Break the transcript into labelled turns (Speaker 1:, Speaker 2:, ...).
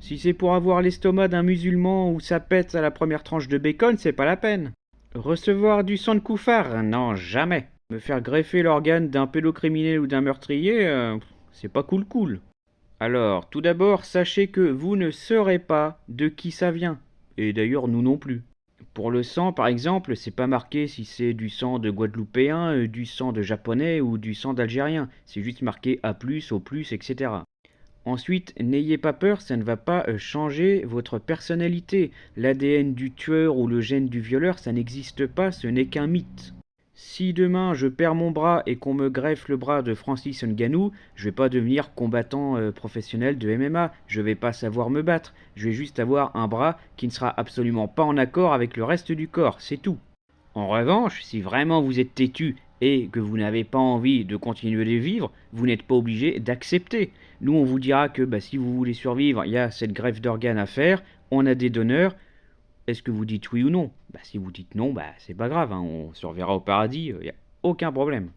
Speaker 1: Si c'est pour avoir l'estomac d'un musulman où ça pète à la première tranche de bacon, c'est pas la peine. Recevoir du sang de couffard? Non, jamais. Me faire greffer l'organe d'un pédocriminel ou d'un meurtrier, c'est pas cool cool. Alors, tout d'abord, sachez que vous ne saurez pas de qui ça vient. Et d'ailleurs, nous non plus. Pour le sang, par exemple, c'est pas marqué si c'est du sang de Guadeloupéen, du sang de Japonais ou du sang d'Algérien. C'est juste marqué A+, O+, etc. Ensuite, n'ayez pas peur, ça ne va pas changer votre personnalité. L'ADN du tueur ou le gène du violeur, ça n'existe pas, ce n'est qu'un mythe. Si demain je perds mon bras et qu'on me greffe le bras de Francis Ngannou, je vais pas devenir combattant professionnel de MMA, je vais pas savoir me battre, je vais juste avoir un bras qui ne sera absolument pas en accord avec le reste du corps, c'est tout. En revanche, si vraiment vous êtes têtu et que vous n'avez pas envie de continuer de vivre, vous n'êtes pas obligé d'accepter. Nous, on vous dira que si vous voulez survivre, il y a cette greffe d'organes à faire, on a des donneurs. Est-ce que vous dites oui ou non? Si vous dites non, c'est pas grave, hein, on se reverra au paradis, il n'y a aucun problème.